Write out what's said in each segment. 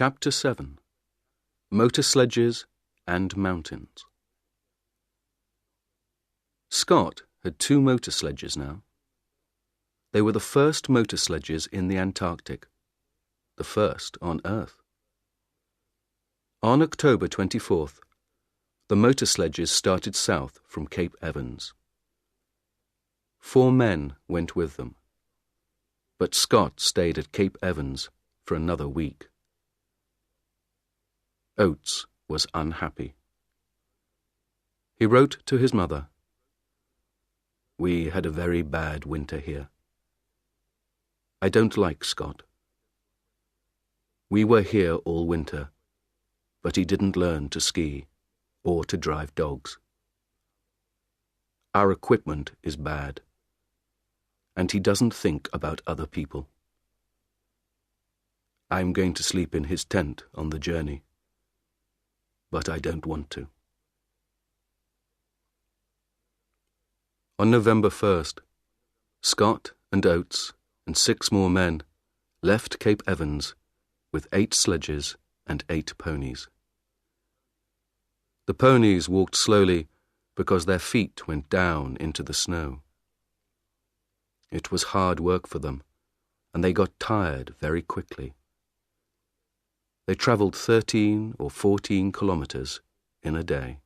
Chapter 7. Motor Sledges and Mountains. Scott had 2 motor sledges now. They were the first motor sledges in the Antarctic, the first on Earth. On October 24th, the motor sledges started south from Cape Evans. 4 men went with them, but Scott stayed at Cape Evans for another week. Oates was unhappy. He wrote to his mother, "We had a very bad winter here. I don't like Scott. We were here all winter, but he didn't learn to ski or to drive dogs. Our equipment is bad, and he doesn't think about other people. I'm going to sleep in his tent on the journey, but I don't want to." On November 1st, Scott and Oates and 6 more men left Cape Evans with 8 sledges and 8 ponies. The ponies walked slowly because their feet went down into the snow. It was hard work for them, and they got tired very quickly. They travelled 13 or 14 kilometres in a day.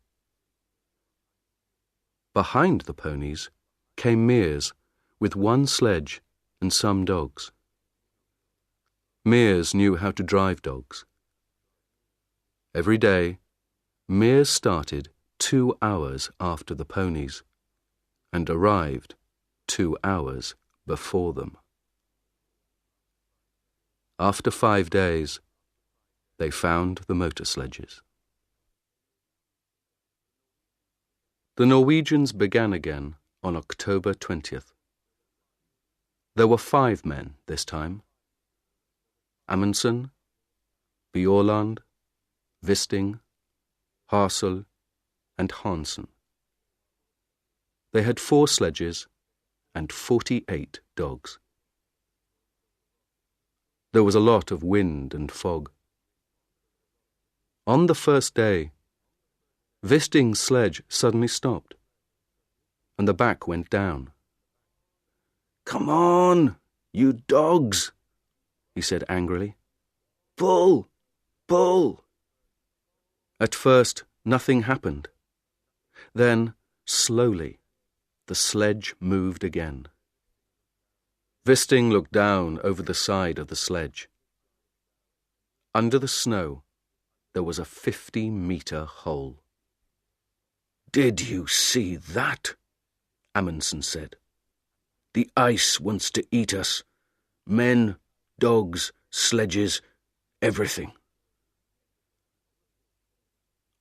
Behind the ponies came Mears with 1 sledge and some dogs. Mears knew how to drive dogs. Every day, Mears started 2 hours after the ponies and arrived 2 hours before them. After 5 days, they found the motor sledges. The Norwegians began again on October 20th. There were 5 men this time: Amundsen, Bjaaland, Wisting, Hassel, and Hansen. They had 4 sledges and 48 dogs. There was a lot of wind and fog. On the first day, Wisting's sledge suddenly stopped, and the back went down. "Come on, you dogs," he said angrily. "Pull, pull." At first, nothing happened. Then, slowly, the sledge moved again. Wisting looked down over the side of the sledge. Under the snow, there was a 50-metre hole. "Did you see that?" Amundsen said. "The ice wants to eat us. Men, dogs, sledges, everything."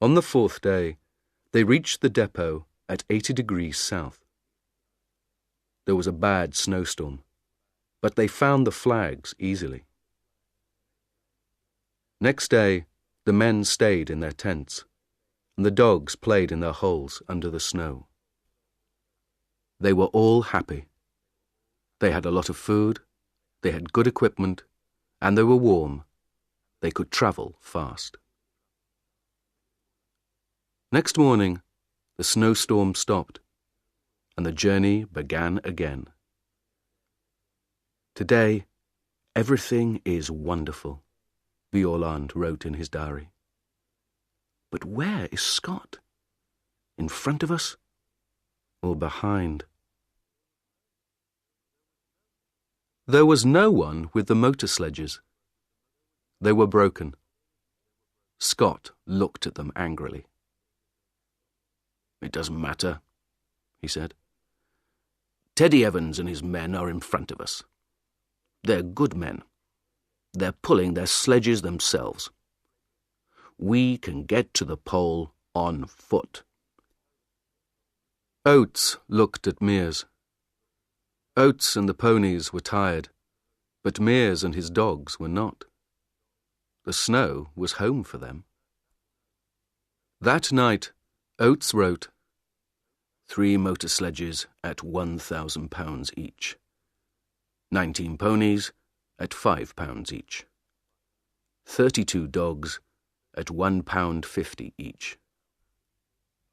On the 4th day, they reached the depot at 80 degrees south. There was a bad snowstorm, but they found the flags easily. Next day, the men stayed in their tents, and the dogs played in their holes under the snow. They were all happy. They had a lot of food, they had good equipment, and they were warm. They could travel fast. Next morning, the snowstorm stopped, and the journey began again. "Today, everything is wonderful," Bjaaland wrote in his diary. "But where is Scott? In front of us or behind?" There was no one with the motor sledges. They were broken. Scott looked at them angrily. "It doesn't matter," he said. "Teddy Evans and his men are in front of us. They're good men. They're pulling their sledges themselves. We can get to the pole on foot." Oates looked at Mears. Oates and the ponies were tired, but Mears and his dogs were not. The snow was home for them. That night, Oates wrote, 3 motor sledges at £1,000 each. 19 ponies at £5 each. 32 dogs at £1.50 each.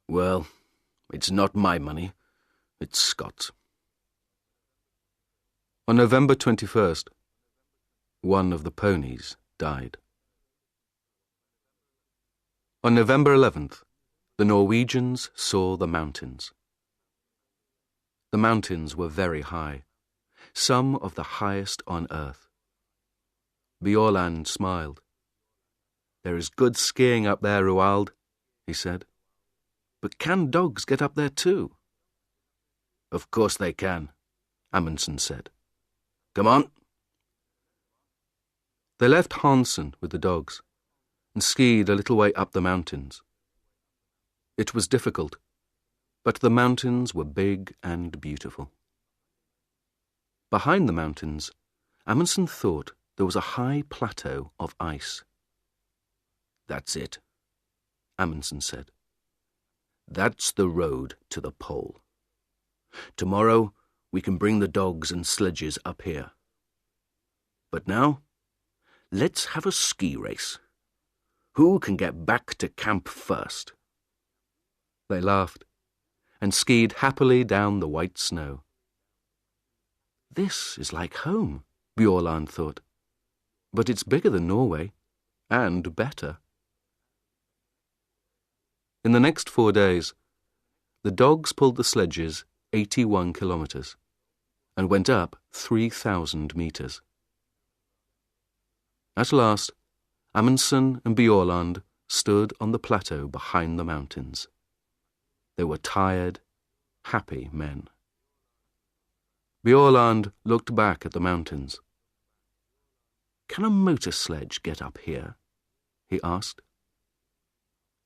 Well, it's not my money, it's Scott's. On November 21st, one of the ponies died. On November 11th, the Norwegians saw the mountains. The mountains were very high, some of the highest on earth. Bjaaland smiled. "There is good skiing up there, Roald," he said. "But can dogs get up there too?" "Of course they can," Amundsen said. "Come on." They left Hansen with the dogs and skied a little way up the mountains. It was difficult, but the mountains were big and beautiful. Behind the mountains, Amundsen thought there was a high plateau of ice. "That's it," Amundsen said. "That's the road to the pole. Tomorrow we can bring the dogs and sledges up here. But now, let's have a ski race. Who can get back to camp first?" They laughed and skied happily down the white snow. "This is like home," Bjaaland thought. "But it's bigger than Norway, and better." In the next 4 days, the dogs pulled the sledges 81 kilometres and went up 3,000 metres. At last, Amundsen and Bjaaland stood on the plateau behind the mountains. They were tired, happy men. Bjaaland looked back at the mountains. "Can a motor sledge get up here?" he asked.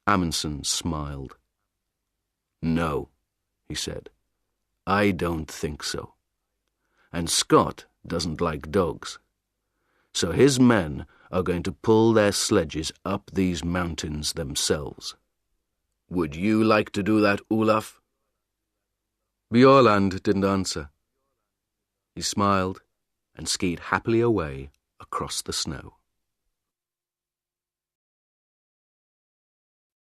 Amundsen smiled. "No," he said. "I don't think so. And Scott doesn't like dogs. So his men are going to pull their sledges up these mountains themselves. Would you like to do that, Olaf?" Bjaaland didn't answer. He smiled and skied happily away across the snow.